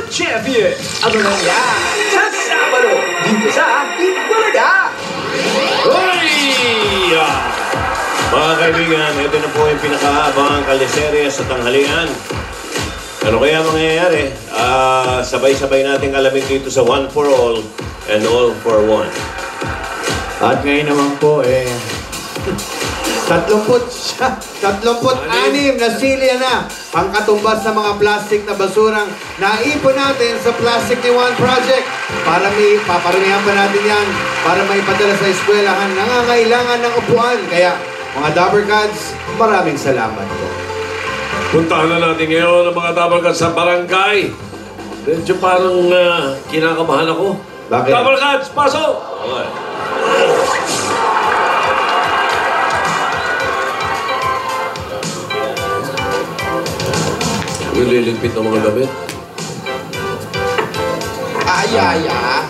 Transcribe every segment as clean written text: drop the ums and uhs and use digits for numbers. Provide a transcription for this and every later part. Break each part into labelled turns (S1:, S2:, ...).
S1: Champion! Abangan niya sa Sabado dito sa Itbulaga!
S2: Hoy! Mga kaibigan, ito na po yung pinakaabangang kaliserya sa tanghalian. Ano kaya mangyayari? Sabay-sabay natin alamin dito sa One for All and All for One.
S3: At ngayon naman po, 36 na silya na ang katumbas ng mga plastic na basurang naipon natin sa Plastic ni One Project para may paparamihan pa natin yan para may padala sa eskwelahan nangangailangan ng upuan. Kaya mga Dabbercats, maraming salamat po.
S2: Puntahan na natin ngayon ang mga Dabbercats sa barangay. Medyo parang kinakabahan ako.
S3: Bakit?
S2: Dabbercats, pasok! Okay. Nililigpit ng mga damit.
S4: Yaya.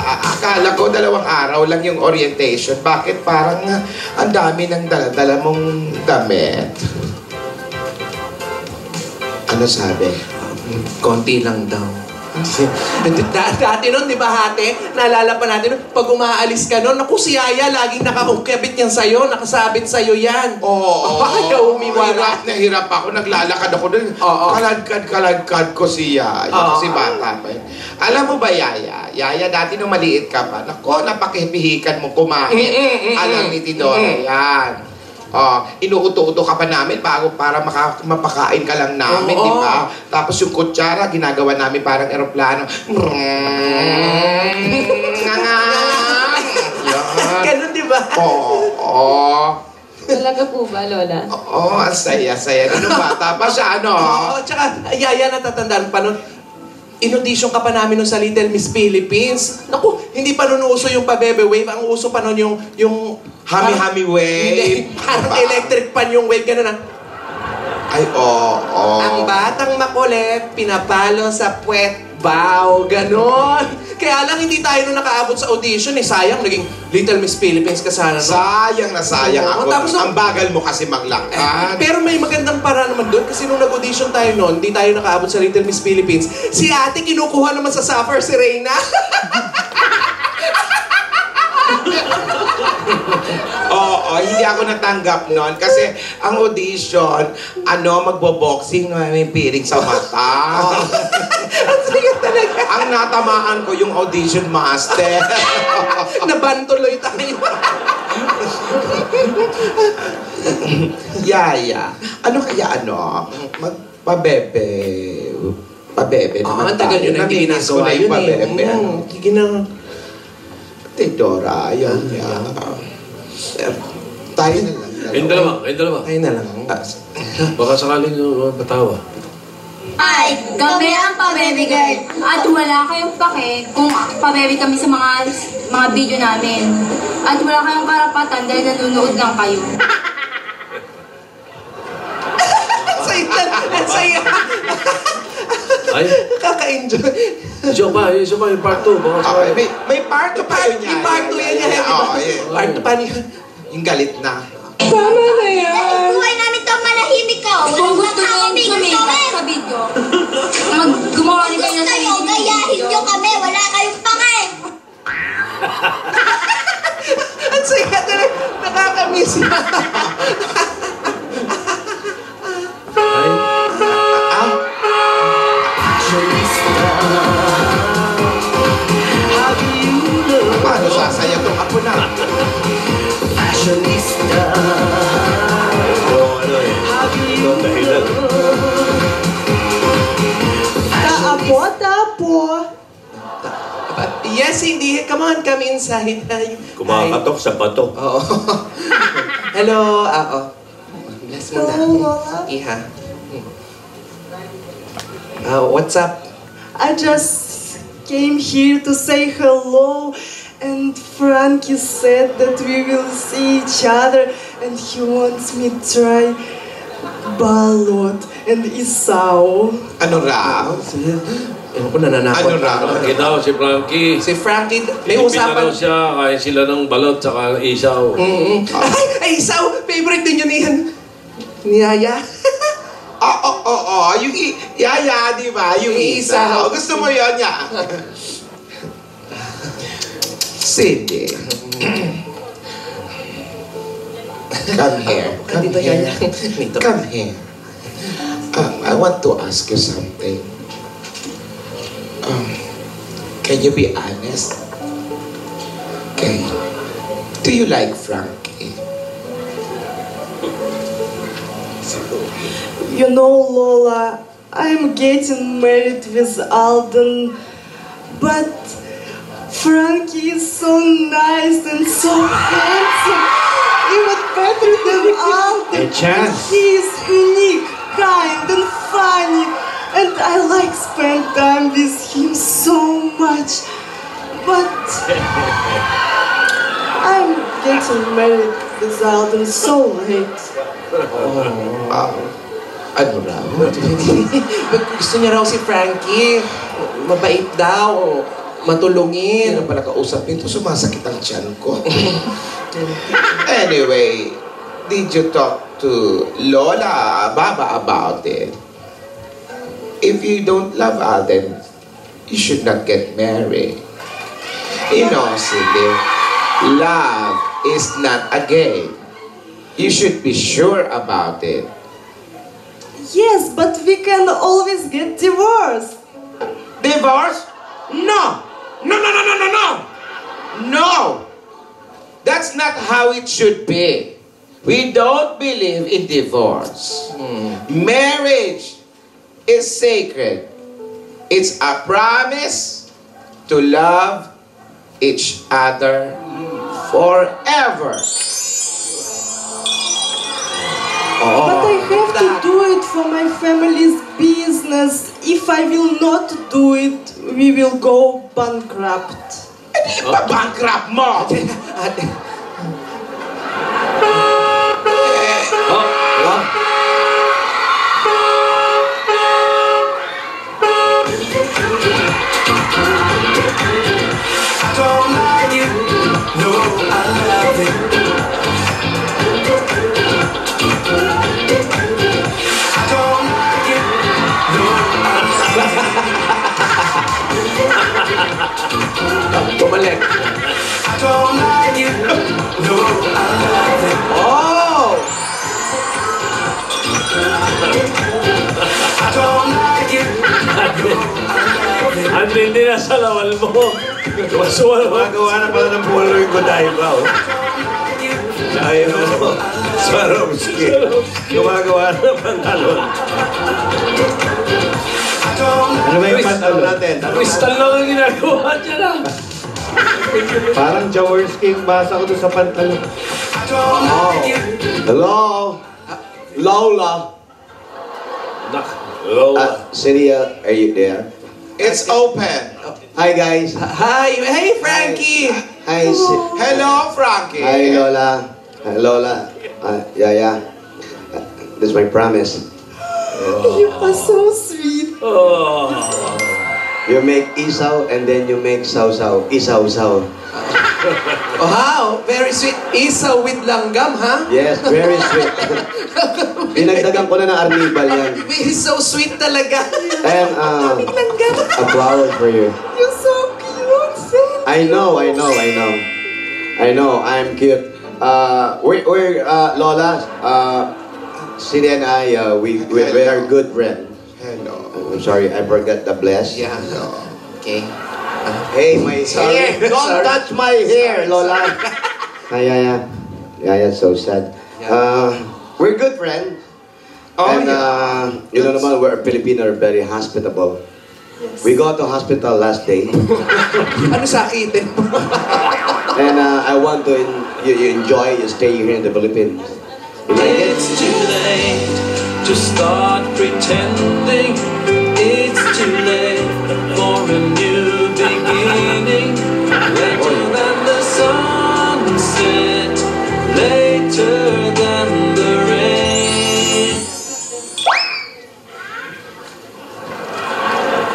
S4: Akala ko 2 araw lang yung orientation. Bakit parang ang dami ng dala-dala mong damit? Ano sabi?
S5: Konti lang daw. Dati nun, di ba hate? Naalala pa natin, pag umaalis ka nun, naku si Yaya, laging nakakukabit yan sa'yo, nakasabit sa'yo yan.
S4: Oo.
S5: Bakit ka umiwala?
S4: Hirap na hirap ako. Naglalakad ako dun. Kaladkad ko si Yaya. Kasi bata pa yun. Alam mo ba, Yaya? Yaya, dati nung maliit ka pa, nako, napakipihikan mo kumain. Alam ni Tidora yan. Inuuto-uto ka pa namin para mapakain ka lang namin, di ba? Tapos yung kutsara, ginagawa namin parang eroplano.
S5: Ganun, di ba?
S4: Oo.
S6: Talaga po ba, Lola?
S4: Oo, saya. Ano bata pa siya, ano?
S5: Oo, tsaka, Yaya, natatandaan pa nun, in-audition ka pa namin nun sa Little Miss Philippines. Naku, hindi pa nun uso yung pa-bebe wave. Ang uso pa nun yung
S4: Hami-hami wave.
S5: Parang electric pan yung wave, gano'n ah.
S4: Ay, oo.
S5: Ang batang makulit, pinapalo sa puwet, bow, gano'n. Kaya lang hindi tayo nung nakaabot sa audition eh. Sayang, naging Little Miss Philippines ka sana. No?
S4: Sayang na sayang ako.
S5: Tapos,
S4: ang bagal mo kasi maglakad.
S5: Pero may magandang para naman doon kasi nung nag-audition tayo noon, hindi tayo nakaabot sa Little Miss Philippines. Si ate kinukuha naman sa Suffer si Reyna.
S4: Oo, hindi ako natanggap noon kasi ang audition, magbo-boxing na may piring sa mata.
S5: Sige talaga.
S4: Ang natamaan ko yung audition master.
S5: Nabantuloy tayo.
S4: Yaya, magpabebe. Pabebe naman
S5: tagal yun na hindi ginagawa yun eh. Sige na.
S4: Tidora, ayaw niya. Tayo na lang.
S2: Kayong dalawa.
S5: Tayo na lang.
S2: Baka sakaling batawa.
S6: Ay, kami ang pabebe girl. At wala kayong pake kung pabebe kami sa mga video namin. At wala kayong karapatan dahil nanonood lang kayo.
S5: Saya.
S2: Ay,
S5: Kaka-enjoy.
S2: yung part 2.
S4: May part 2 pa yun niya.
S5: May part 2 yan niya. Part 2 pa niya.
S4: Yung galit na.
S5: Tama na yan.
S6: Buhay namin ito manahimik ko. Kung gusto nyo sumikat sa video, gumawa rin kayo ng sarili ng video. Gayahin nyo kami, wala kayong pake.
S5: Ang saya talaga. Nakakamiss na.
S4: Paano sasaya itong apo na?
S3: Fashionista.
S2: Ito ang dahilan.
S5: Tapo. Yes, hindi. Come on, come inside.
S2: Kumakatok sa bato.
S5: Oo. Hello. Bless mo na. Iha. What's up?
S7: I just came here to say hello, and Frankie said that we will see each other, and he wants me to try balot and isaw.
S4: Ano raw?
S5: Ewan ko, nananakot.
S4: Ano raw?
S2: Bakit daw si Frankie?
S5: Si Frankie, may
S2: Pilipina
S5: usapan.
S2: daw siya, kain sila ng balot tsaka isaw.
S5: Ay, isaw! Favorite din yun yan. Ni Yaya.
S4: Yung Yaya, di ba? Yung isa. Gusto mo yun, ya? Cindy. Come here.
S5: Dito, Yaya.
S4: Come here. I want to ask you something. Can you be honest? Okay. Do you like Frankie?
S7: You know, Lola, I'm getting married with Alden, but Frankie is so nice and so handsome, even better than Alden.
S3: Hey, Chance.
S7: He is unique, kind, and funny, and I like spend time with him so much. But I'm getting married with Alden so late.
S4: Ano raw?
S5: Gusto niya raw si Frankie. Mabait daw. Matulungin.
S4: Hindi na pala kausap nito. Sumasakit ang tiyan ko. Anyway, did you talk to Lola, Baba about it? If you don't love Alden, you should not get married. You know, Cindy, love is not a game. You should be sure about it.
S7: Yes, but we can always get divorced.
S4: Divorce? No! No, no, no, no, no, no! No! That's not how it should be. We don't believe in divorce. Marriage is sacred. It's a promise to love each other forever.
S7: But I have to do it for my family's business. If I will not do it, we will go bankrupt.
S4: Ipa-bankrupt mo!
S1: Don't like it, no, I love it. I don't like it, no, I love it.
S5: Bumalik.
S1: I don't like it, no, I love it.
S5: Oh!
S1: I don't like it, no, I love it.
S2: Ang hindi na sa lawal mo. Gumagawa na pala ng polo yung Godiva. Sayang ano. Swarovski. Gumagawa na ng pantalon.
S3: Ano ba yung pantalon natin?
S2: Crystal lang ang ginagawa niya na.
S3: Parang Jaworski yung basa ko doon sa pantalon.
S8: Hello? Lola?
S2: Lola.
S8: Celia, are you there?
S4: It's open.
S8: Hi, guys.
S5: Hi! Hey, Frankie!
S8: Hi,
S4: Hello, Frankie.
S8: Hi, Lola. Hi, Lola. Yeah. This is my promise.
S7: You are so sweet.
S2: Oh.
S8: You make isaw and then you make sausaw. Isaw-saw.
S5: Wow! Very sweet. Isaw with langgam, ha?
S8: Yes, very sweet. Dinagdagan ko na ng arnibal yan.
S5: He's so sweet talaga.
S8: And
S5: Langgam.
S8: a flower for you.
S7: You're so cute.
S8: I know. I'm cute. We're Lola. Cindy and I, we are good friends.
S4: Hello.
S8: I'm sorry, I forgot the bless.
S5: Yeah. Okay.
S8: Hey, my hair! Don't touch my hair, Lola. Yeah, so sad. We're good friends. And you know naman, we're Filipino, are very hospitable.
S7: Yes.
S8: We go to hospital last day.
S5: Ano sakitin mo?
S8: And I want to you enjoy your stay here in the Philippines. You like it?
S9: It's too late to start pretending. It's too late for a new beginning. Later than the sunset, later than the rain.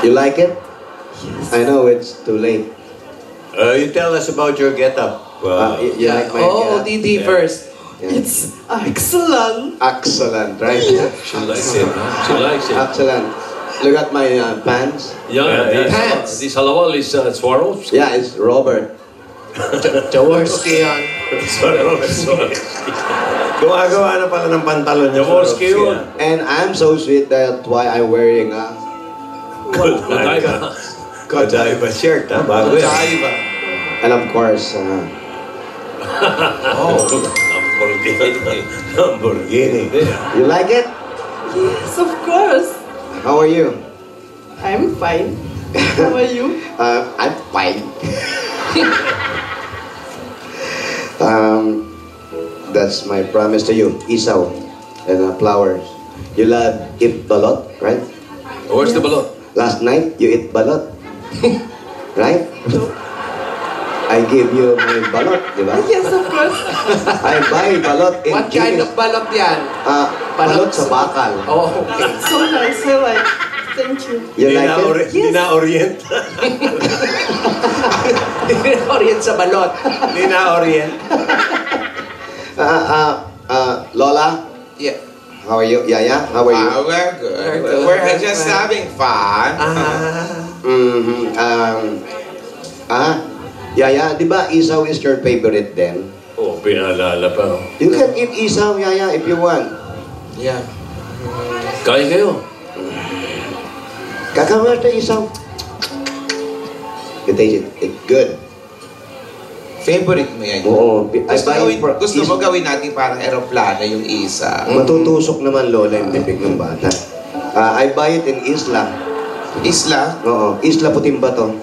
S8: You like it? Yes. I know it's too late.
S2: You tell us about your get-up.
S8: You like my
S5: Oh,
S8: getup?
S5: Didi first.
S8: Yeah.
S7: It's excellent.
S8: Excellent, right?
S9: She likes it, huh? She likes it.
S8: Excellent. Look at my pants.
S9: Yeah,
S5: Pants.
S9: This halawal is Swarovski.
S8: Yeah, it's Robert.
S5: Jaworski yan.
S2: Gumagawa na pala ng pantalon niya.
S9: Jaworski yun.
S8: And I'm so sweet, that's why I'm wearing a
S9: Godiva.
S2: Godiva shirt, ha? Bago yan.
S4: Kaiba.
S8: and of course,
S2: Lamborghini. Lamborghini.
S8: you like it?
S7: Yes, of course.
S8: How are you?
S7: I'm fine. How are you?
S8: I'm fine. That's my promise to you, isaw and flowers. You love eat balot, right?
S9: Where's the balot?
S8: Last night you eat balot, right? I give you my balot, di ba?
S7: Yes, of course.
S8: I buy balot in
S5: What kind of
S8: Guinness.
S5: balot yan?
S8: Balot sa bakal.
S5: Oh, okay.
S7: So nice. I like. Thank you.
S8: You like it?
S2: Hindi na orient.
S5: Orient sa balot.
S2: Hindi na orient.
S8: Lola,
S5: Yeah.
S8: how are you? Yaya, how are you?
S4: We're good.
S5: We're good.
S4: We're just having fun.
S8: Yaya, di ba isaw is your favorite then?
S9: Oh, pinaalala pa. Oh.
S8: You can eat isaw, Yaya, if you want.
S5: Yeah.
S9: Kain kayo.
S8: Kakawin na isaw. You taste it. It's good.
S4: Favorite mo yan.
S8: Oo. I buy it for
S4: Gusto mo
S8: isaw.
S4: gawin natin parang aeroplano yung isa.
S8: Matutusok naman, Lola, yung bibig ng bata. I buy it in Isla.
S4: Isla?
S8: Oo. Isla Putimbato.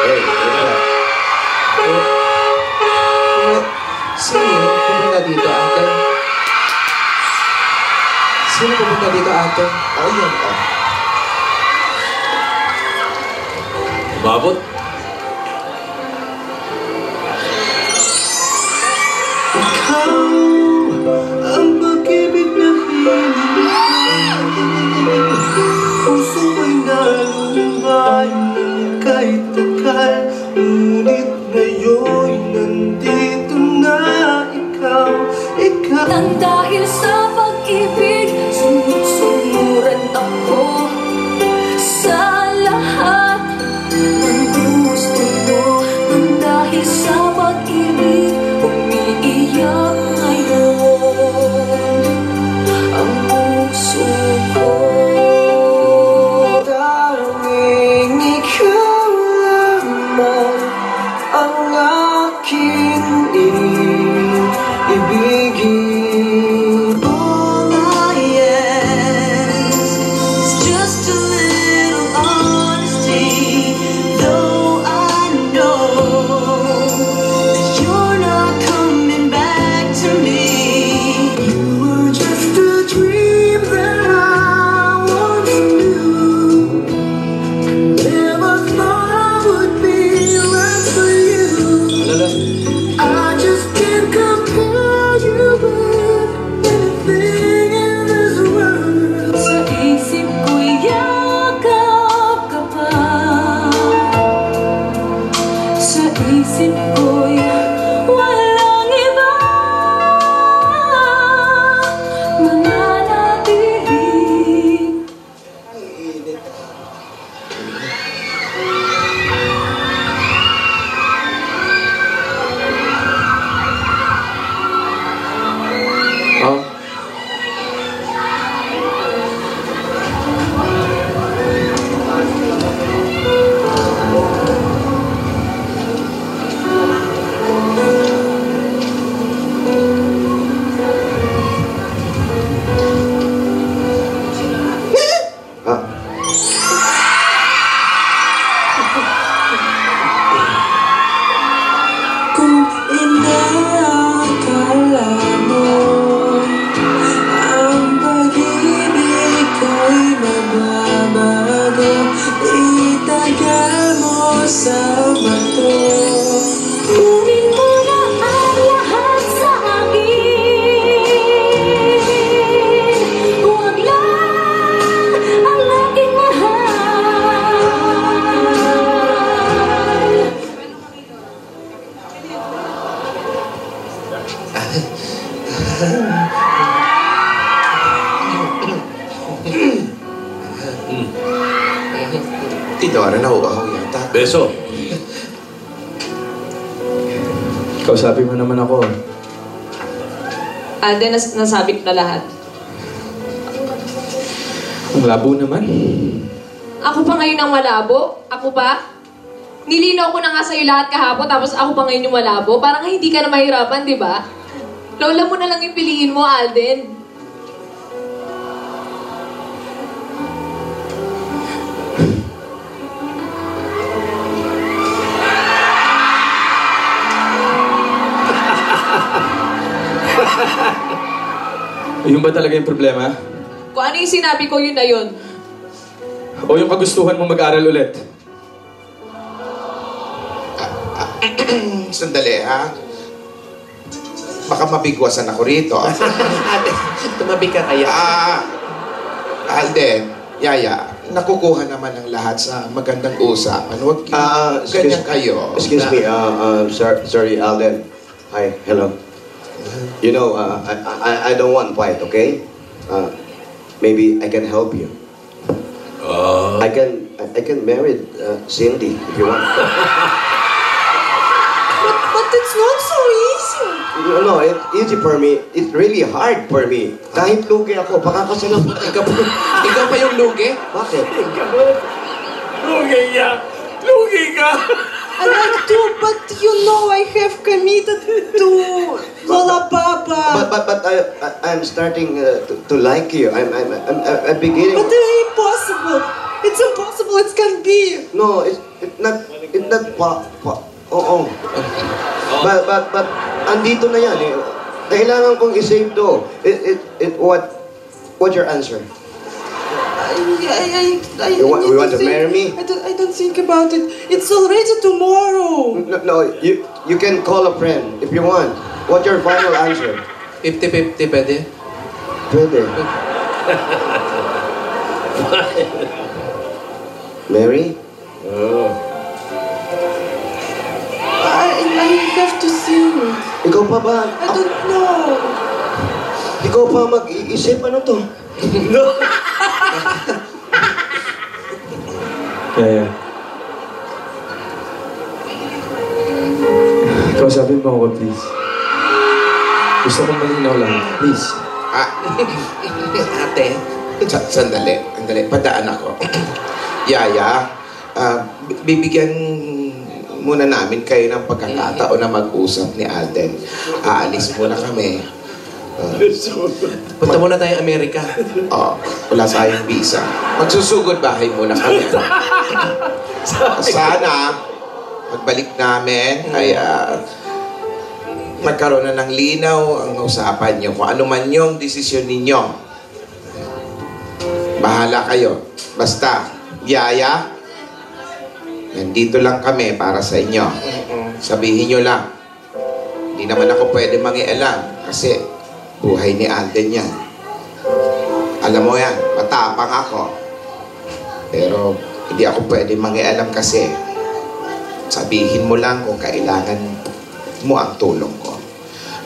S8: Hey,
S5: Sino pupunta dito, ate? Sino pupunta dito, ate?
S8: oh, yun.
S9: Babot. Ang pag-ibig na hiling puso ay nalumbay ng kahit takal. Ngunit ngayon nandito na ikaw.
S6: Nang dahil sa pag-ibig, sumusunuran ako sa lahat ng gusto mo. Nang dahil sa pag-ibig, umiiyak ngayon ang puso ko.
S9: Tanging ikaw lamang ang aking ibigin.
S6: All I ask is just a little honesty. Though I know that you're not coming back to me.
S9: You were just a dream that I once knew. Never thought I would be right for you. I just can't compare you with anything in this world.
S6: Sa isip ko'y yakap ka pa. Sa isip ko'y walang iba mananatili.
S5: Oh.
S9: Kung inaakala mo ang pag-ibig ko'y magbabago, itagal mo sa bato.
S6: Kunin mo na ang lahat sa akin. Huwag lang ang aking mahal.
S4: Tidora, nauuhaw yata.
S2: Beso.
S10: Kausapin mo naman ako.
S11: Alden, nasabi ko na lahat.
S10: Ang labo naman.
S11: Ako pa ngayon ang malabo? Ako pa? Nilinaw ko na nga sa'yo lahat kahapon, tapos ako pa ngayon yung malabo. Parang hindi ka na mahirapan, di ba? Lola mo na lang yung piliin mo, Alden.
S10: Yun ba talaga yung problema?
S11: Kung ano yung sinabi ko, yun na yun.
S10: O yung kagustuhan mo mag-aral ulit?
S4: Sandali, ha? Baka mabigwasan ako rito.
S5: Ate, tumabi ka kaya.
S4: Alden, Yaya, nakukuha naman ang lahat sa magandang usapan. Huwag ganyan kayo.
S8: Excuse me, sorry, Alden. Hi, hello. You know, I don't want fight, okay? Maybe I can help you. I can marry Cindy if you want.
S7: But it's not so easy.
S8: No, it's easy for me. It's really hard for me. Kahit lugi ako, pakakasalan ko.
S5: Ikaw pa yung lugi?
S8: Bakit?
S2: Lugi niya! Lugi ka!
S7: I like to, but you know I have committed to Lola Papa.
S8: But I'm starting to like you. I'm beginning.
S7: But it's impossible. It's impossible. It can't be.
S8: No, it's not Oo. But andito na yan eh. Kailangan kong i-save to. What's your answer? You want to marry me?
S7: I don't think about it. It's already tomorrow.
S8: No, you can call a friend if you want. What's your final answer?
S5: 50-50, pwede?
S8: Pwede. Mary?
S7: I have to think.
S8: Ikaw pa ba?
S7: I don't know.
S8: Ikaw pa mag-iisip ano to? No.
S10: Yeah. Kausapin mo ako, please. Gusto kong malinaw lang. Please.
S5: Ate.
S4: Sandali. Padaan ako. Yaya, bibigyan muna namin kayo ng pagkakataon na mag-usap ni Alden. Aalis muna kami.
S5: Punta muna tayo Amerika.
S4: Wala tayong visa. Magsusugod bahay muna kami. Sana, pagbalik namin, ay magkaroon na ng linaw ang usapan nyo. Kung ano man yung desisyon ninyo. Bahala kayo. Basta, Yaya, nandito lang kami para sa inyo. Sabihin nyo lang. Hindi naman ako pwede mangialam kasi buhay ni Alden yan. Alam mo yan, matapang ako. Pero hindi ako pwede mangialam kasi sabihin mo lang kung kailangan mo ang tulong ko.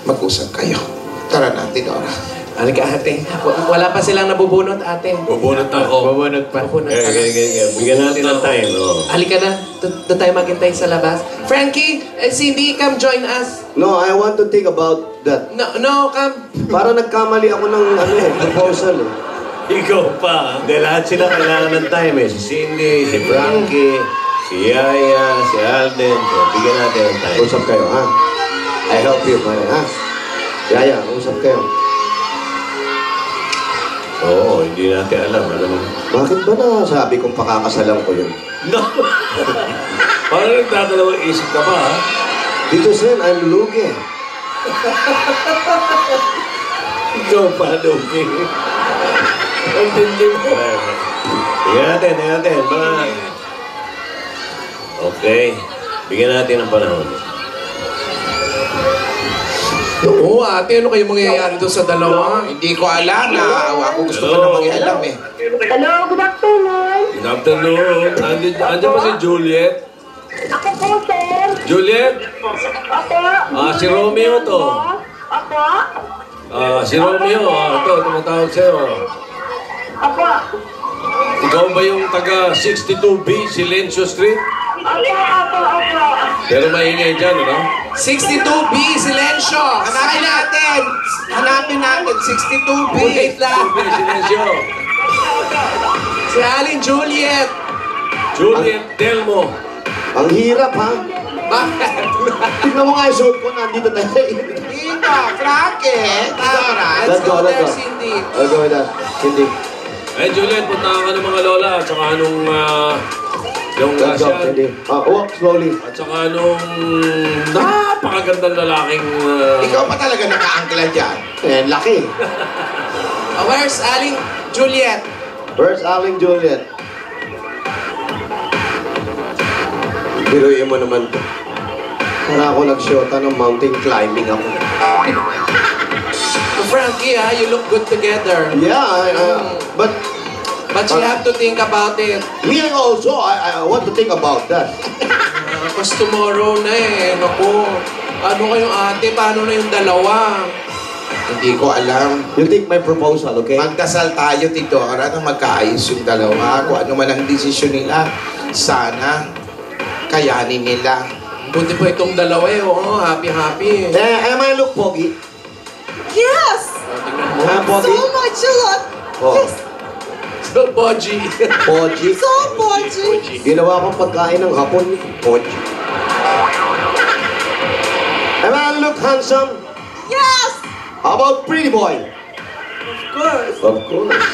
S4: Mag-usap kayo. Tara na, Tidora.
S5: Halika, ate. Wala pa silang nabubunot, ate.
S2: Bubunot ako.
S5: Bubunot pa.
S2: Bigyan natin ng time.
S5: Halika na. Doon tayo maghintay sa labas. Frankie, Cindy, come join us.
S8: No, I want to think about that.
S5: No, come.
S8: Para nagkamali ako ng proposal eh.
S2: Ikaw pa. Dahil lahat sila kailangan ng time eh. Si Cindy, si Frankie, si Yaya, si Alden. So, bigyan natin ng time.
S8: Usap kayo, ha? I help you, pare, ha? Yaya, usap kayo.
S2: Oo, hindi natin alam.
S8: Bakit ba nasabi kong pakakasalan ko yun?
S2: No! Parang nagdadalawang isip ka pa, ha?
S8: Dito, Sen, I'm lugi.
S2: Ikaw pa, lugi. Ang tindi mo. Bigyan natin. Okay. Bigyan natin ng panahon.
S5: Oo, ate, ano kayo mangyayari doon sa dalawa?
S4: Hindi ko alam. Naawa ko. Gusto ko na mag-ialam eh.
S12: Hello, good afternoon.
S2: Good afternoon. Andiyan pa si Juliet?
S12: Ako po, sir.
S2: Juliet?
S12: Ako.
S2: Si Romeo to.
S12: Ako.
S2: Si Romeo. Ito, tumatawag sa'yo.
S12: Ako.
S2: Ikaw ba yung taga 62B, Silencio Street?
S12: Opo.
S2: Pero maingay dyan, ano?
S5: 62B, Silencio!
S4: Hanapin natin, 62B.
S5: Wait lang.
S2: Silencio.
S5: Si Aling Juliet.
S2: Juliet Delmo.
S8: Ang hirap, ha?
S5: Bakit?
S8: Tignan mo nga yung suot ko, nandito tayo.
S4: Dito, Frankie. Dora.
S5: Let's go there,
S8: Let's go.
S5: Cindy.
S8: I'll go with that. Hindi.
S2: Eh, Juliet, punta ka ng mga lola at saka nung yung
S8: Let's go.
S2: Russian.
S8: Hindi. Walk slowly.
S2: At saka nung napakagandang lalaking...
S4: Ikaw pa talaga naka-angkla dyan.
S8: Eh, laki.
S5: Where's Aling Juliet?
S8: Where's Aling Juliet? Biruin mo naman to. Para ako nag-shota ng mountain climbing ako.
S5: Frankie, you look good together.
S8: Yeah, but
S5: you have to think about it.
S8: me also, I want to think about that.
S5: Kasi tomorrow na eh. Naku, ano kayong ate? Paano na yung dalawa?
S4: Hindi ko alam.
S8: You take my proposal, okay?
S4: Magdasal tayo, Tito Ora, na magkaayos yung dalawa. Kung ano man ang desisyon nila, sana kayanin nila.
S5: Buti po itong dalawa eh. Oo, happy-happy.
S8: Am I look pogi?
S7: Yes!
S8: Pogi?
S7: So much a lot.
S8: Oh.
S7: Yes,
S5: So, Boji.
S8: Pogi?
S7: so much.
S8: Ginawa kong pagkain ng hapon. Pogi. Am I look handsome?
S7: Yes!
S8: How about pretty boy?
S7: Of course.
S8: Of course.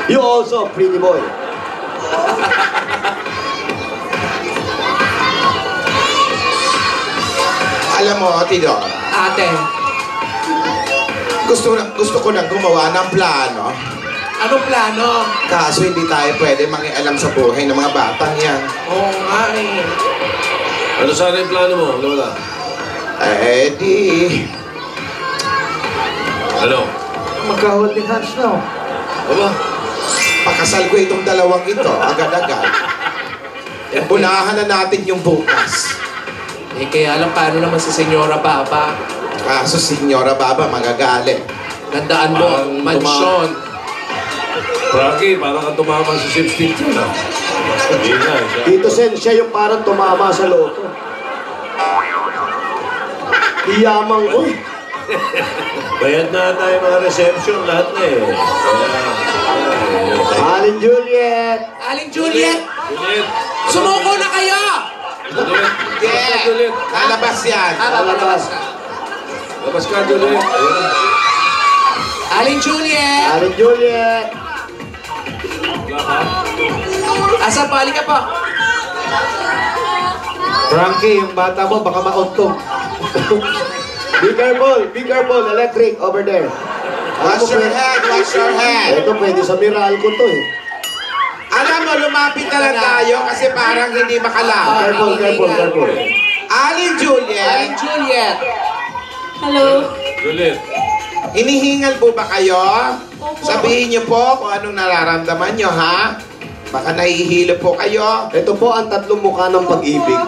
S8: You also a pretty boy.
S4: Alam mo, Tito Ora,
S5: Ate,
S4: gusto ko nang gumawa ng plano.
S5: anong plano?
S4: Kaso hindi tayo pwede mangialam sa buhay ng mga batang yan.
S5: Oo nga eh.
S2: Ano sana yung plano mo, lola?
S4: Eh, di...
S2: Ano?
S3: Magka-holding hands now.
S2: Aba?
S4: Pakasal ko itong dalawang ito, agad-agad. Unahan na natin yung bukas.
S5: Eh, kaya alam paano naman si Senyora Baba.
S4: Kaso Senyora Baba magagalit.
S5: Gandaan mo,
S2: Parang
S5: mansyon.
S2: Frankie, parang kang tumama sa 16 na. Hindi na, siya.
S8: Tito Sen, siya yung parang tumama sa loto. Iyamang ko.
S2: Bayad na tayo mga reception, lahat na eh.
S8: Aling Juliet!
S5: Aling Juliet,
S2: Juliet!
S5: sumuko na kayo!
S2: Juliet!
S4: Yeah!
S2: Juliet!
S4: Lalabas yan.
S5: Lalabas ka.
S2: Labas ka, Juliet! Ayun.
S5: Aling Juliet!
S8: Aling Juliet!
S2: Wala ka?
S5: Asa pali ka pa?
S3: Frankie, yung bata mo, baka mauntong.
S8: Be careful, electric over there.
S4: Wash your head, wash your head.
S8: Ito pwede sa Meralco to eh.
S4: Alam mo, lumapit na lang tayo kasi parang hindi makalapit.
S8: Careful.
S4: Aling Juliet,
S5: Aling Juliet!
S6: Hello?
S2: Juliet!
S4: hinihingal po ba kayo? Sabihin niyo po kung anong nararamdaman niyo, ha? Baka nahihilo po kayo.
S8: Ito po ang tatlong mukha ng pag-ibig.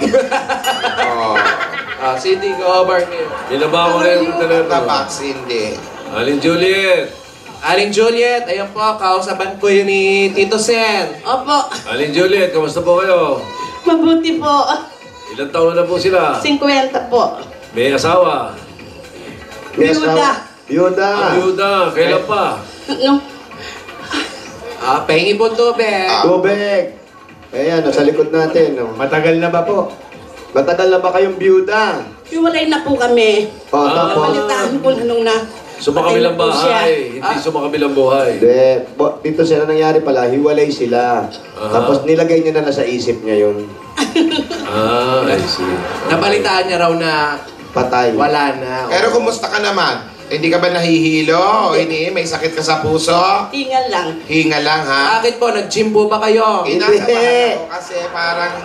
S4: Oh,
S5: Cindy, go over here.
S2: Binaba ko na yung telepono.
S4: tabak, Cindy.
S2: Aling Juliet!
S5: Aling Juliet, ayun po, kausaban po yun ni Tito Sen.
S7: Opo,
S2: Aling Juliet, kamusta po kayo?
S7: mabuti po.
S2: Ilang taon na po sila?
S7: 50 po.
S2: May asawa?
S8: Byuda.
S2: Ayuda, kailan pa?
S7: No,
S5: Pahingi po tubig.
S8: Tubig. Ayan, nasa likod natin. Oh.
S3: Matagal na ba po?
S8: Matagal na ba kayong byuda?
S7: hiwalay na po kami.
S8: Tapos,
S7: Balitaan ko na nung na.
S2: Sumakabilang
S7: patay na po siya.
S2: bahay, hindi sumakabilang buhay.
S8: dito sila nangyari pala, hiwalay sila. Tapos nilagay niya na sa isip niya yung
S2: I see.
S5: Nabalitaan niya raw na
S8: patay.
S5: wala na.
S4: Pero kumusta ka naman? Hindi ka ba nahihilo? O may sakit ka sa puso?
S7: Tingal lang.
S4: Hinga lang, ha?
S5: Bakit po? Nag-gym po ba kayo?
S4: Kinakabahan ako kasi parang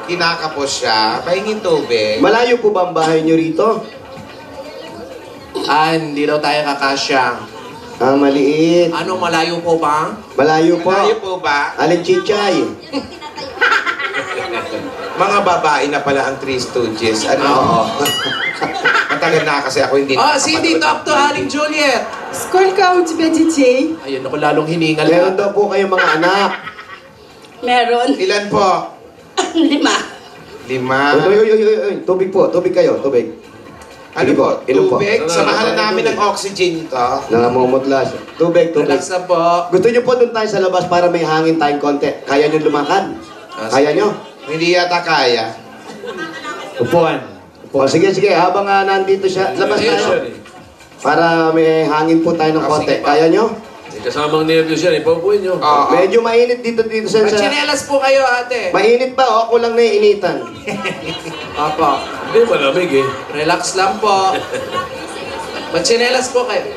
S4: kinakapos siya. Pahingin tubig.
S8: Malayo po ba ang bahay niyo rito?
S5: Hindi daw tayo kakasya.
S8: Maliit.
S5: Ano, malayo po ba?
S8: Malayo po.
S4: Malayo po ba?
S8: Alin Chichay?
S4: Mga babae na pala ang Three Stooges. Ano? matagal na kasi ako hindi
S5: Cindy, talk to Aling Juliet.
S7: Сколько у тебя детей?
S5: Ayun, ako lalong hiningal.
S8: Meron daw po kayong mga anak.
S13: Meron.
S4: Ilan po?
S13: 5.
S4: 5.
S8: Tubig po, tubig kayo, tubig.
S4: Ano
S8: Sige
S4: po?
S8: inom po.
S4: Tubig? Samahan na namin ng oxygen to.
S8: Namumutlas. Tubig, tubig.
S5: Relax na po.
S8: Gusto niyo po doon tayo sa labas para may hangin tayong konti. Kaya niyo lumakad? Kaya niyo?
S4: Hindi yata kaya.
S3: Upuan.
S8: O sige, sige. Habang nandito siya, labas tayo. Para may hangin po tayo ng konti. Kaya niyo?
S10: Kasamang nervyos yan, ipaupuin nyo.
S8: Medyo mainit dito sa...
S5: Machinelas po kayo, ate.
S8: Mainit ba o ako lang naiinitan?
S5: Papa.
S10: Hindi, malamig eh.
S5: Relax lang po. Machinelas po kayo.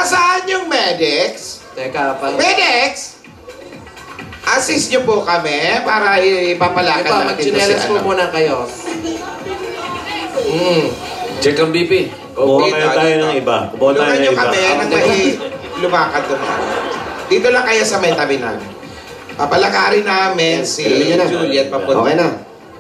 S4: Saan yung medics?
S5: Teka, pa.
S4: Medics! Assist niyo po kami para ipapalakad natin
S5: Machinelas po muna kayo.
S10: Check ang BP.
S2: Kumuha kayo tayo ng iba. Kumuha tayo ng
S4: Tulungan niyo
S2: iba.
S4: kami nang lumakad doon. Dito lang kayo sa may tabi namin. Papalakarin namin si Juliet papunta.
S8: Okay na.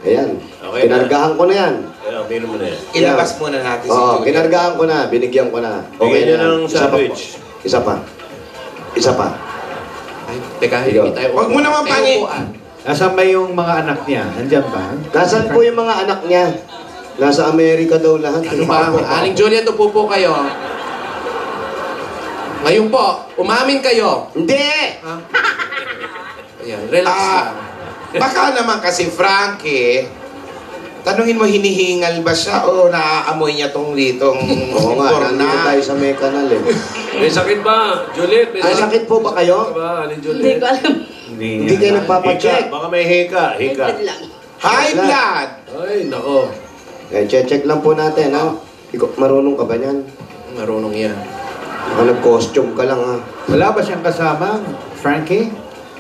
S8: Ayan.
S2: Okay
S8: Pinargahan ko na yan.
S2: Ayan, pino mo na yan.
S4: Ilabas muna natin si
S8: Oo,
S4: Juliet.
S8: pinargahan ko na. Binigyan ko na.
S2: Bigyan niyo
S8: na.
S2: ng
S8: Isa pa po.
S2: sandwich.
S8: Isa pa. Isa pa.
S5: Ay, teka, hindi tayo.
S4: Huwag mo naman pangi.
S3: Nasaan ba yung mga anak niya? Nandyan ba?
S8: Nasaan po yung mga anak niya? Nasa Amerika daw lahat.
S5: Ano ba? Aling Juliet, upo po kayo. Ngayon po, umamin kayo.
S8: Hindi!
S5: Ha? Ayan, relax lang.
S4: Baka naman kasi Frankie, tanungin mo hinihingal ba siya o naaamoy niya tong litong
S8: Oo nga, nandito tayo sa may kanal eh.
S10: May sakit ba, Juliet?
S8: May sakit po ba kayo?
S10: ba, Aling
S13: Hindi
S10: Juliet?
S13: ko alam.
S8: Hindi kayo nagpapacheck.
S2: Baka may hika. Hika.
S13: Ito lang.
S4: high blood.
S10: Ay, nako.
S8: Eh, check lang po natin, ha? Marunong ka ba niyan?
S5: Marunong yan.
S8: Baka nag-costume ka lang, ha?
S3: Wala ba siyang kasama? Frankie?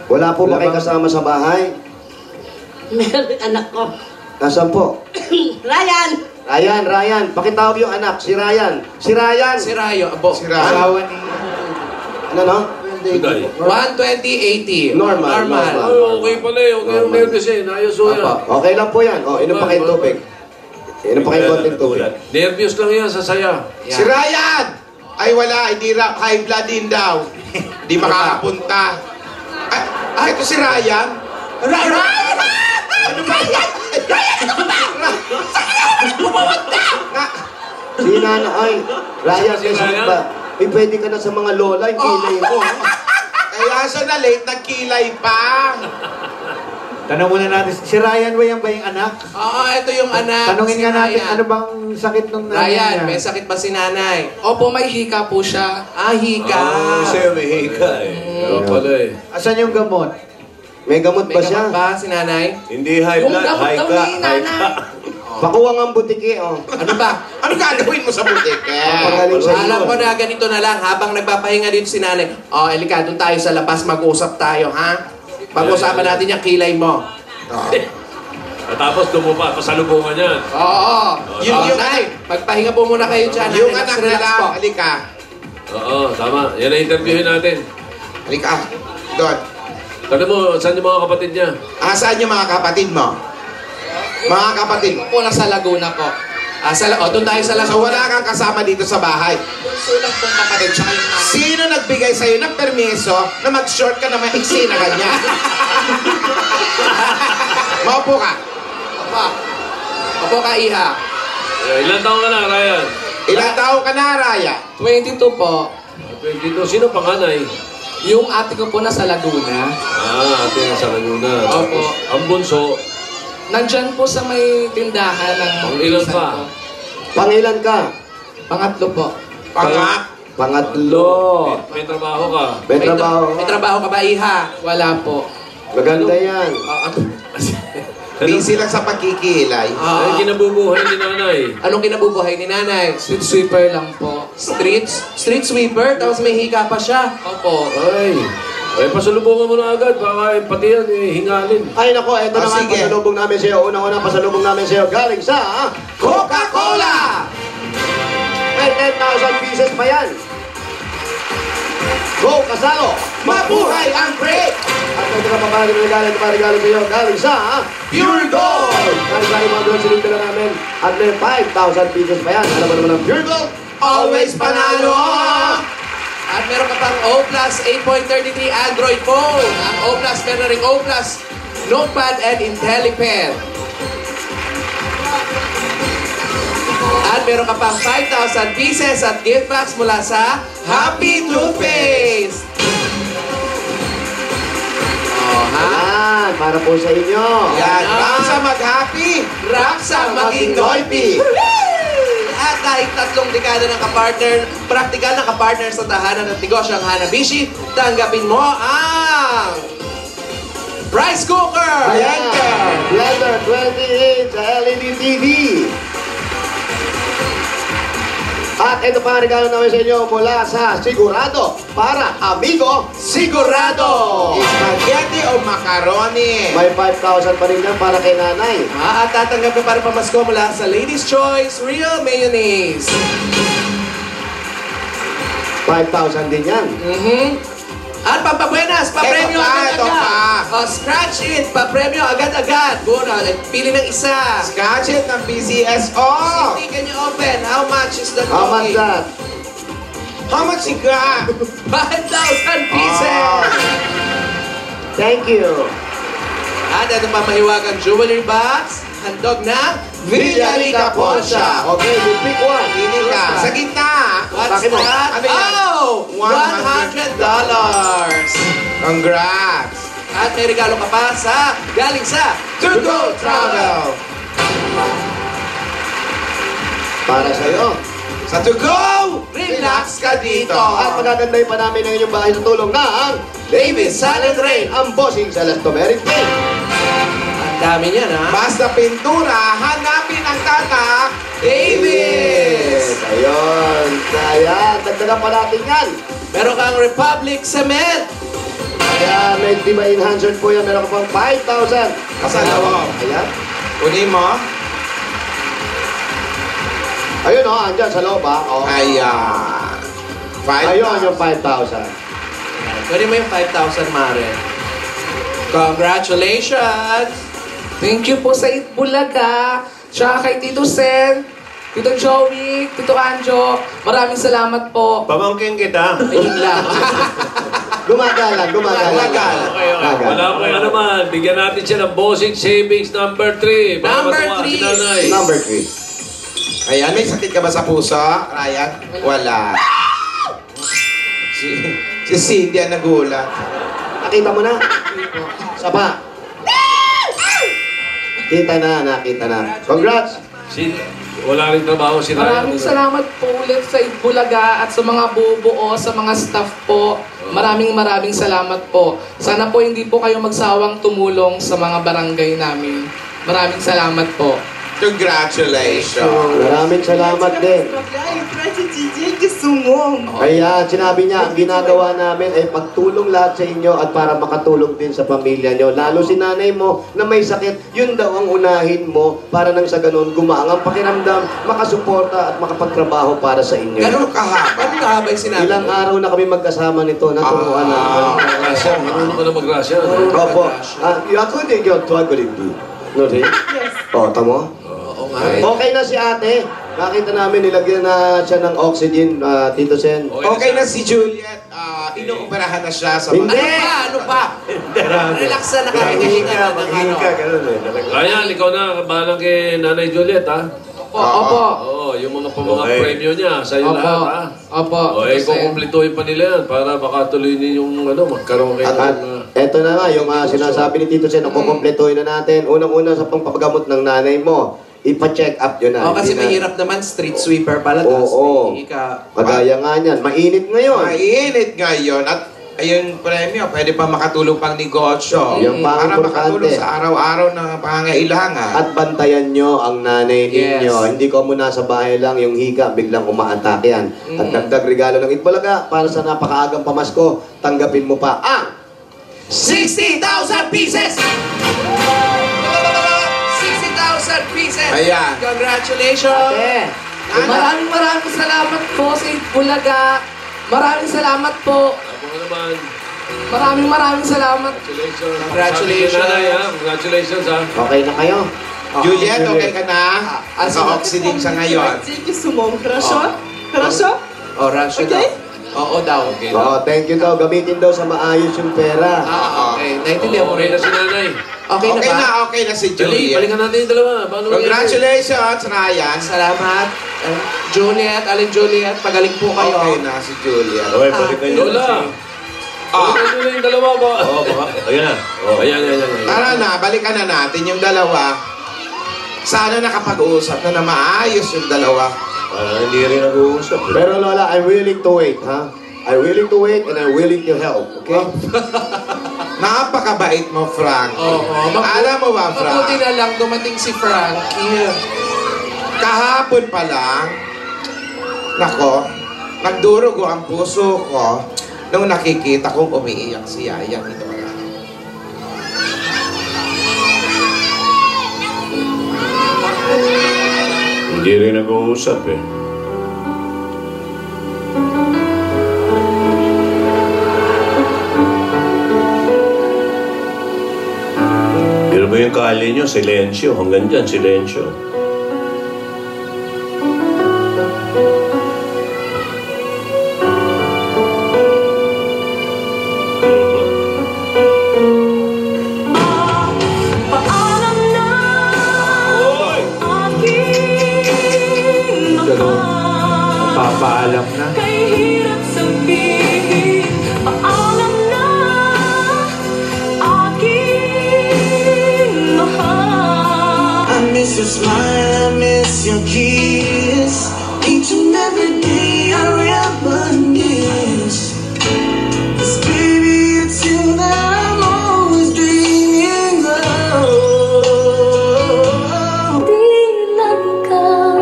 S8: Wala po ba
S3: Wala
S8: kayo
S3: bang-
S8: kasama sa bahay?
S13: Meron anak ko.
S8: Nasaan po?
S13: Ryan!
S8: Ryan. Pakitawag yung anak. Si Ryan. Si Ryan!
S5: Si Rayo, abo.
S4: Si Ryan.
S3: Asawa ni...
S8: Ano, no?
S10: Suday.
S5: 120-80.
S8: Normal.
S10: Oh, okay pala eh. Okay yung nervyos eh. Naayos o yan.
S8: Okay lang po yan. O, inom pa kayong tubig. Inom pa kayong konting tubig.
S10: Nervyos lang yan sa saya.
S4: Si Ryan! Ay wala, hindi high blood din daw. Di makakapunta. Ito si Ryan. Ryan! Ano ba yan? Ryan, ano ba? Saan pumunta?
S8: Si Nanay. Ryan, may sakit ba? Eh, pwede ka na sa mga lola, yung kilay mo.
S4: Kaya siya na late, nagkilay pa.
S3: Tanong muna natin, si Ryan ba yan ba yung anak?
S5: Oo, ito yung anak.
S3: Tanungin
S5: si
S3: nga natin,
S5: Ryan.
S3: ano bang sakit nung nanay
S5: Ryan,
S3: niya?
S5: may sakit ba si nanay?
S14: Opo, may hika po siya.
S5: Hika.
S2: Sa'yo may hika eh.
S10: Oo pala eh.
S3: Asan yung gamot?
S8: May gamot
S5: May
S8: ba siya?
S5: gamot ba si nanay?
S2: Hindi high blood, high ka. High ka.
S8: Pakuha nga ang butiki, oh.
S5: Ano ba?
S4: Ano gagawin mo sa butike?
S8: Papagaling sa
S5: Alam
S8: iyo.
S5: ko na ganito na lang, habang nagpapahinga dito si nanay, Elika, doon tayo sa labas, mag-usap tayo, ha? Pag-usapan natin yung kilay mo.
S10: At tapos tumupa, pasalubungan yan.
S5: Oo.
S4: Yung
S5: Nay, magpahinga po muna kayo dyan.
S4: Yung
S5: Relax,
S4: anak na
S5: relax
S4: lang,
S5: po.
S4: halika.
S10: Oo, tama. Yan ang interviewin natin.
S4: Halika. Doon.
S10: Tanong mo, saan yung mga kapatid niya?
S4: Saan yung mga kapatid mo? Mga kapatid mo.
S14: Po, nasa Laguna po.
S5: Doon tayo sa
S4: So wala kang kasama dito sa bahay.
S14: Bunso lang po kapatid, tsaka yung nanay.
S4: Sino nagbigay sa'yo ng permiso na mag-short ka na maiksi na ganyan? Maupo ka.
S5: Opo ka, Iha.
S10: Ilan taon ka na, Ryan?
S4: Ilang taon ka na, Raya?
S14: 22 po.
S10: 22. Sino panganay?
S14: Yung ate ko po nasa Laguna.
S10: Ate na sa Laguna.
S14: Opo.
S10: Tapos, ang bunso,
S14: Nandyan po sa may tindahan ng...
S10: Pangilan pa?
S14: ko.
S8: Pangilan ka?
S14: Pangatlo po.
S8: Pangatlo.
S10: may trabaho ka.
S8: May trabaho.
S5: May trabaho ka ba, Iha?
S14: Wala po.
S8: Maganda yan.
S4: Busy lang sa pagkikilay.
S10: Ay, kinabubuhay ni nanay.
S5: Anong kinabubuhay ni nanay?
S14: Street sweeper lang po.
S5: Street sweeper? Tapos may hika pa siya.
S14: Opo.
S10: Ay, pasalubungan mo na agad. Baka pati yan, hingalin.
S8: Ay, nako, eto naman
S4: sige.
S8: pasalubong namin sa'yo. Unang-unang pasalubong namin sa'yo. Galing sa
S4: Coca-Cola!
S8: May 10,000 pieces pa yan. Go, kasalo!
S4: Mabuhay ang break!
S8: At pwede ka pa napakaganda ng regalo, regalo sa iyo galing sa Pure Gold! Galing sa mga gold silip na namin at may 5,000 pieces pa yan. Alam mo naman ang Pure Gold?
S5: Always panalo! At meron ka pang O Plus 8.33 Android phone. Ang O Plus, meron rin O Plus Notepad and IntelliPen. At meron ka pang 5,000 pieces at gift packs mula sa Happy Toothpaste.
S8: Yan, para po sa inyo.
S4: Yan, Raksa mag-happy.
S5: Raksa maging Dolphy. At kahit 3 dekada ng kapartner, praktikal na kapartner sa tahanan at negosyo ang Hanabishi, tanggapin mo ang rice cooker!
S8: Blender 28 LED TV. At ito pa ang regalo namin sa inyo mula sa Sigurado para Amigo Sigurado.
S4: Spaghetti o macaroni?
S8: May 5,000 pa rin yan para kay nanay.
S5: At tatanggap ka pa rin pamasko mula sa Ladies' Choice Real Mayonnaise.
S8: 5,000 din yan.
S5: At pampabuenas, papremyo
S4: Ito pa,
S5: agad-agad. Scratch it, papremyo agad-agad. Buna, pili ng isa.
S4: Scratch it ng PCSO.
S5: Hindi can you open? How much is the
S8: How much that?
S4: How much you got?
S5: 5,000 pieces.
S8: Thank you.
S5: At ito pa mahiwagang jewelry box. Handog na
S4: Villarica Poncha.
S8: Okay, you pick one.
S4: Pili ka. Sa gitna.
S5: What's
S8: Bakit mo?
S5: that?
S4: Ano yan?
S5: Oh! $100.
S4: Congrats.
S5: At may regalo ka pa sa galing sa
S4: To Go Travel.
S8: Para sa'yo.
S4: Sa To Go,
S5: Relax ka dito.
S8: At magagandahin pa namin ang inyong bahay sa tulong ng
S5: Davis Salad Rain.
S8: ang bossing sa Las Tomeris Paint.
S5: Ang dami niyan, ha?
S4: basta pintura, hanapin ang tatak.
S5: Davis!
S8: Ayun. Kaya, dagdagan pa natin yan.
S5: Meron kang Republic Cement.
S8: Kaya, may diba enhancer po yan. Meron ko pang 5,000.
S4: Sa loob.
S8: Ayan.
S4: Kunin mo.
S8: Ayun o, andyan sa loob ha. Oh.
S4: Ayan. 5,000.
S8: Ayun yung 5,000.
S5: Pwede mo yung 5,000, Mare. Congratulations!
S14: Thank you po sa Itbulaga, tsaka kay Tito Sen, Tito Joey, Tito Anjo. Maraming salamat po.
S2: Pamangkin kita.
S14: Ayun lang.
S8: Gumagalang.
S15: Wala po naman. Bigyan natin siya ng Bossing Savings number 3.
S5: Number 3.
S8: Number 3.
S4: Ayan, may sakit ka ba sa puso, Ryan? Wala. Si Cindy ang nagulat.
S8: Nakita mo na? Sapa. Nakita na. Congrats!
S15: Wala rin trabaho si Ryan.
S14: Maraming salamat po ulit sa Itbulaga at sa mga bubuo, sa mga staff po. Maraming salamat po. Sana po hindi po kayo magsawang tumulong sa mga barangay namin. Maraming salamat po.
S4: Congratulations.
S8: Maraming salamat din.
S7: Thank you so much.
S8: Kaya sinabi niya, ang ginagawa namin ay pagtulong lahat sa inyo at para makatulong din sa pamilya nyo. Lalo si nanay mo na may sakit, yun daw ang unahin mo para nang sa ganun gumaang pakiramdam, makasuporta at makapagtrabaho para sa inyo.
S4: Ganun kahaba.
S5: Ano kahaba yung sinabi?
S8: Ilang araw na kami magkasama nito, naturuan na.
S15: Magrasya. Marunong ka na magrasya.
S8: Opo. Ako din yung tuwag ko din. No, Yes. Tamo? Okay na si ate. Nakita namin nilagyan na siya ng oxygen, Tito Sen.
S4: Okay na si Juliet. Inuoperahan na siya sa
S8: Hindi!
S5: Ano pa? Relax na, nakakahinga na ng ano.
S15: Ryan, ikaw na. Bahala kay Nanay Juliet, ha?
S14: Opo.
S15: Oo, yung mga premyo niya. Sa'yo
S14: Opo.
S15: lahat, ha?
S14: Opo.
S15: Kukumplituhin pa nila yan para makatuloy ninyong magkaroon kayo
S8: At eto na nga, yung sinasabi ni Tito Sen, kukumpletuhin na natin. Unang-una sa pangpapagamot ng nanay mo, ipa-check up yun na.
S5: Kasi mahirap naman, street sweeper pala.
S8: Oo. Kagaya nga niyan, mainit ngayon.
S4: Mainit ngayon. At ayun, premyo, pwede pa makatulong pang negosyo.
S8: Yung
S4: para
S8: pang-importante.
S4: makatulong sa araw-araw na pangangailangan.
S8: At bantayan nyo ang nanay ninyo.
S5: Yes.
S8: Hindi ko muna sa bahay lang yung hika, biglang umaatake yan. At dagdag regalo ng Itbulaga para sa napakaagang pamasko, tanggapin mo pa ang
S5: 60,000 pieces! 60,000 pieces!
S4: Ayan.
S5: Congratulations!
S14: Maraming salamat po sa Itbulaga. Maraming salamat po.
S15: Ako naman.
S14: Maraming salamat.
S15: Congratulations. Congratulations, ha.
S8: Okay na kayo?
S4: Juliet, okay ka na? Naka-oxygen siya ngayon.
S7: Thank you, Sumong. Хорошо? Хорошо?
S5: Oh, Russia
S7: Okay?
S5: daw. Oo daw. Okay.
S8: Thank you daw. Gamitin daw sa maayos yung pera.
S5: Okay. Naintindihan mo
S15: Okay
S5: rin.
S15: na si nanay.
S5: Okay na ba?
S4: Okay na si
S15: Dali,
S4: Juliet.
S15: balikan natin yung dalawa. Paano
S4: Congratulations, Ryan.
S5: Salamat. Juliet, Alin Juliet, pagaling po kayo.
S4: Okay na si Juliet.
S2: Okay, balik kayo.
S15: Lola. Balikan nyo na yung dalawa ba?
S2: Oo, baka. Ayan na.
S15: Ayan.
S4: Tara na, balikan na natin yung dalawa. Sana nakapag-uusap na maayos yung dalawa.
S2: Parang hindi rin nag-uusap.
S8: Pero Lola, I'm willing to wait, ha? I'm willing to wait and I'm willing to help, okay?
S4: Napakabait mo, Frank. Alam mo ba, Frank?
S14: Mabuti na lang dumating si Frankie.
S4: Kahapon pa lang, nako, nagdurugo ang puso ko nung nakikita kong umiiyak si Yaya ni Dora.
S2: Hindi rin nag-uusap eh. Pero ba yung kali nyo, silensyo. Hanggang dyan, silensyo.
S3: Papaalam na.
S9: I miss your smile, I miss your kiss. Each and every day I reminisce. 'Cause baby, it's you that I'm always dreaming of. Di lang ikaw,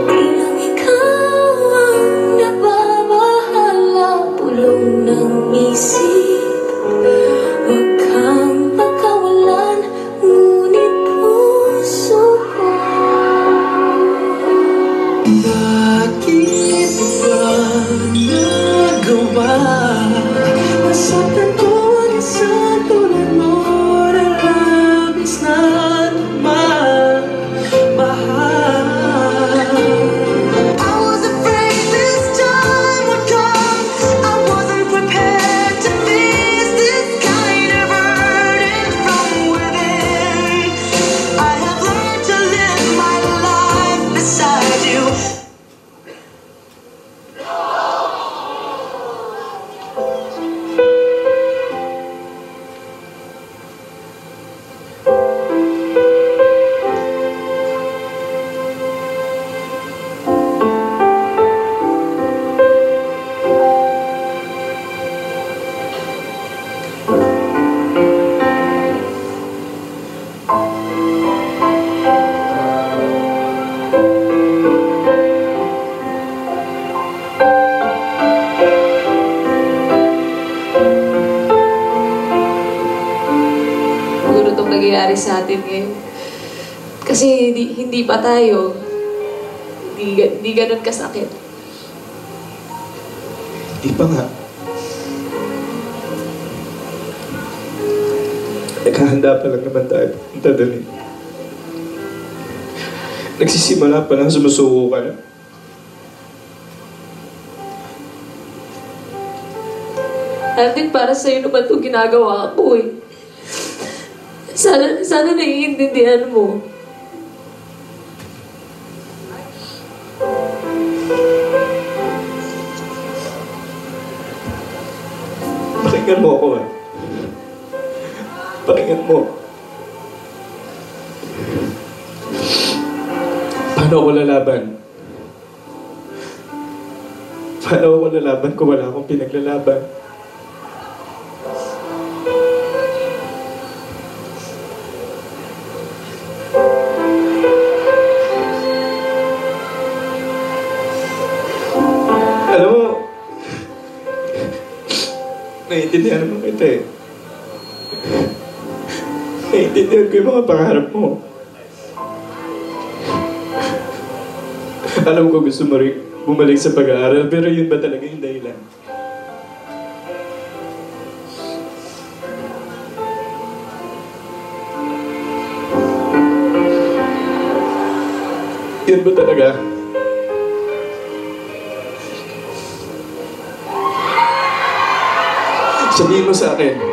S9: di lang ikaw ang nababahala. Pulong ng isip, huwag kang pakawalan, ngunit puso ko. Bakit ba nagawa? Nasaktan ko ang isa tulad mo na labis na nagmamahal. I was afraid this time would come. I wasn't prepared to face this kind of burden from within. I have learned to live my life beside you.
S11: Siguro itong nangyayari sa atin ngayon. Kasi hindi pa tayo. Hindi ganun kasakit.
S10: Di pa nga. Naghahanda pa lang naman tayo. Punta doon eh. Nagsisimula pa lang, sumusuko ka na.
S11: Alden, para sa'yo naman itong ginagawa ko eh. Sana naiintindihan mo.
S10: Pakinggan mo ako ah. Pakinggan mo. Paano ako lalaban? Paano ako lalaban kung wala akong pinaglalaban? Alam mo, naiintindihan naman kita eh. Naiintindihan ko yung mga pangarap mo. Alam ko gusto mo rin bumalik sa pag-aaral, pero yun ba talaga yung dahilan? Yan ba talaga? Sabihin mo sa akin.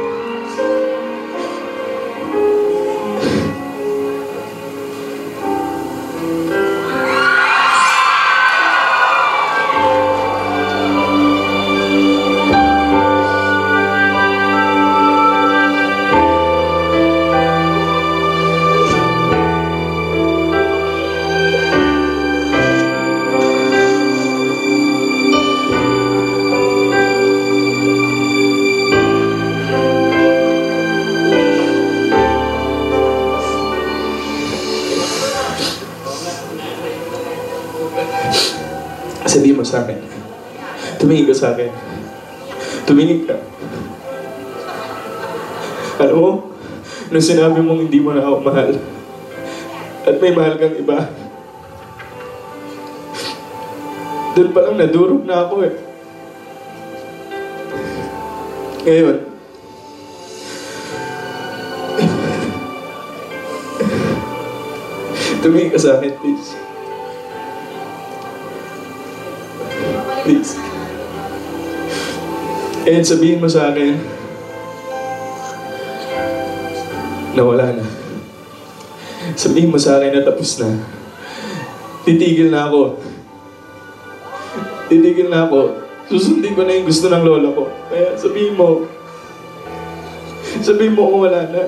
S10: Sabihin mo sa akin. Tumingin ka sa akin. Tumingin ka. Alam mo, nung sinabi mong hindi mo na ako mahal, at may mahal kang iba, doon palang nadurog na ako eh. Ngayon, tumingin ka sa akin, please. Please. And sabihin mo sa akin na wala na. Sabihin mo sa akin na tapos na. Titigil na ako. Titigil na ako. Susundin ko na yung gusto ng lola ko. Kaya sabihin mo kung wala na.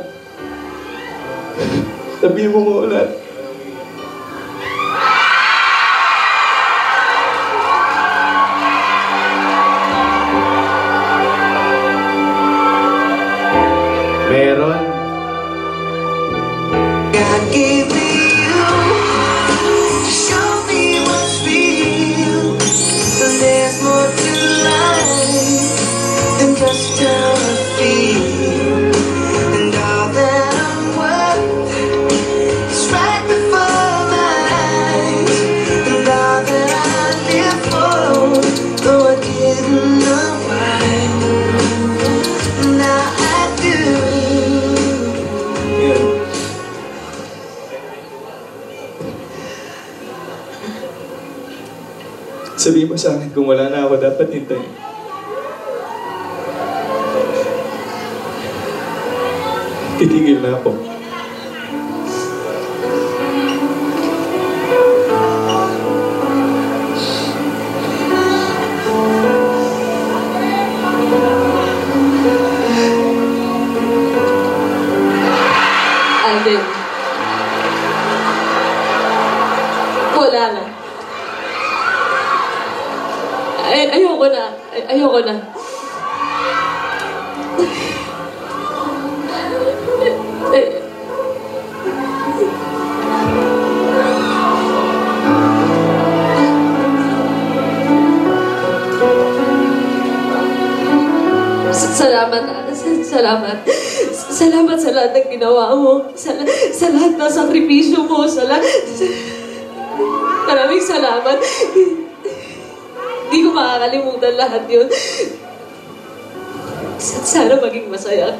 S10: Sabihin mo kung wala na.
S3: Meron.
S9: God gave me you to show me what's real. And there's more to life than just how I feel. And all that I'm worth is right before my eyes. And all that I live for, though I didn't know why, now I do.
S10: Sabihin mo sa akin kung wala na ako, dapat hintayin. Titigil na ako.
S11: Alden. Wala na. Ayoko na. Ayoko na. Salamat sa lahat ng ginawa mo. Sa lahat ng sakripisyo mo. Maraming salamat. Hindi ko makakalimutan lahat yun. Sana maging masaya.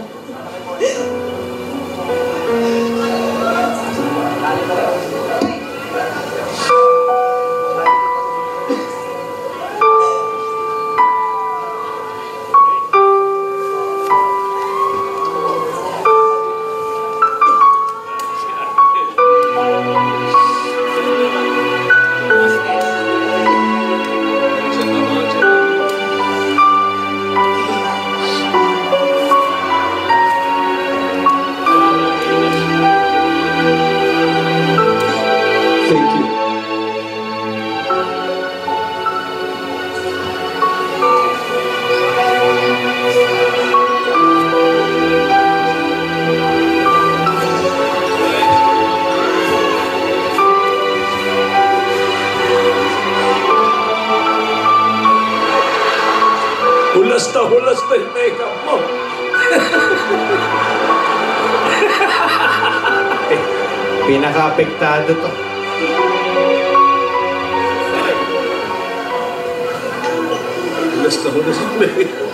S10: Thank you.
S15: Hulas na yung makeup mo.
S3: Pinaka-apektado to.
S15: Hulas yung makeup.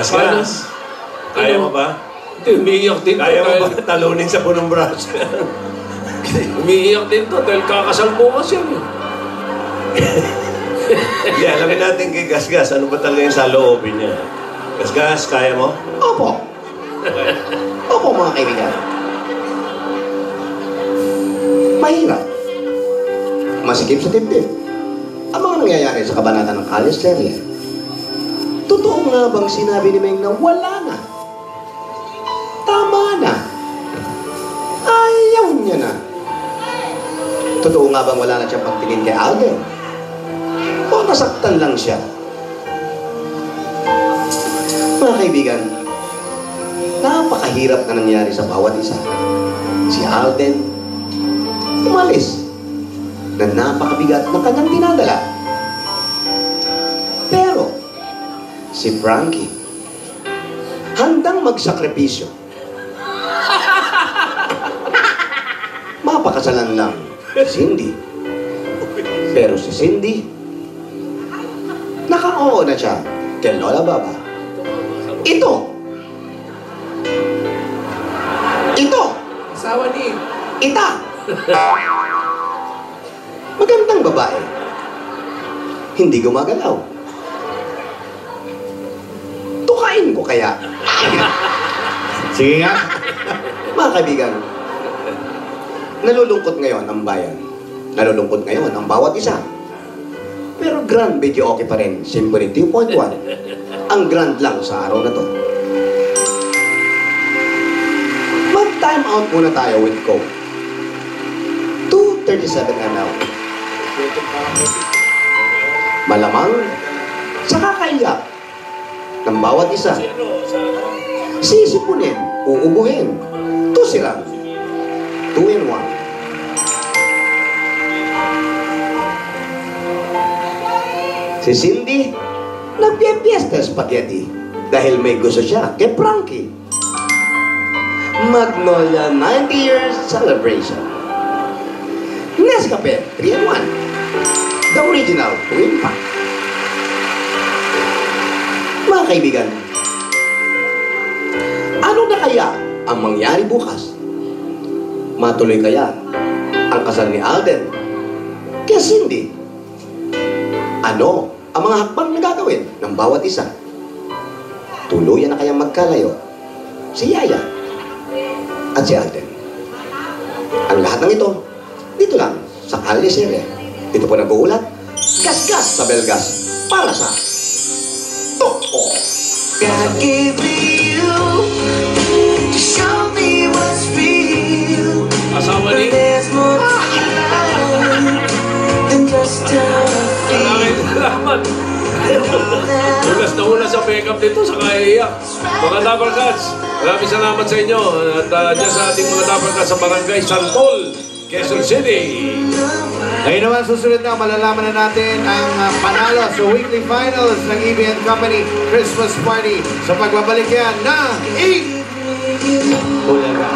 S2: Gas-gas. Kaya mo ba?
S15: Umiiyak din to.
S2: Kaya mo ba talunin sa punong braso?
S15: Umiiyak din to dahil kakasal bukas yan.
S2: Hindi, alamin natin kay Gas-gas. Ano ba talaga yung sa loobin niya? Gas-gas, kaya mo?
S8: Opo. Opo, mga kaibigan. Mahirap. Masikip sa dibdib. Ang mga nangyayari sa kabanata ng Kalisteria. Totoo nga bang sinabi ni Meng na wala na? Tama na. Ayaw niya na. Totoo nga bang wala na siyang pagtingin kay Alden? O nasaktan lang siya? Mga kaibigan, napakahirap na nangyari sa bawat isa. Si Alden, umalis na napakabigat ng kanyang dinadala. Pero, si Frankie, handang magsakripisyo. Mapakasalan lang si Cindy. Pero si Cindy, naka-oo na siya kay Lola Baba. Ito!
S14: Asawa ni...
S8: Ita! Magandang babae. Hindi gumagalaw. Tukain ko kaya.
S3: Sige nga.
S8: Mga kaibigan, nalulungkot ngayon ang bayan. Nalulungkot ngayon ang bawat isa. Pero grand video okay pa rin. Symphony 2.1. Ang grand lang sa araw na to. Mag-time out muna tayo with Coke. 237 ml. Malamang sa kakaiyak ng bawat isa. Sisipunin, uubuhin. Tusiran. 2-in-1. Si Cindy, nagpipiesta spaghetti dahil may gusto siya kay Frankie. Magnolia 90 years celebration. Nescafe 3-in-1. The original 2-in-5. Mga kaibigan, ano na kaya ang mangyari bukas? Matuloy kaya ang kasal ni Alden kay Cindy? Ano ang mga hakbang na gagawin ng bawat isa? Tuluyan na kayang magkalayo si Yaya at si Alden. Ang lahat ng ito, dito lang sa Kalisteria. Dito po nag-uulat, Gas-gas sa Belgas para sa Toko.
S9: God gave me you to show me what's real.
S15: Asawa ni...
S9: There's more to life than just a feel.
S15: Salamat. Ulas na ulas ang make-up dito sa kaiiyak. Mga Dapper Cats, maraming salamat sa inyo. At dyan sa ating mga Dapper Cats sa Barangay Santol, Quezon City.
S3: Ngayon naman susunod na malalaman na natin ang panalo sa weekly finals ng EBN Company Christmas Party sa pagbabalik yan ng Bulaga.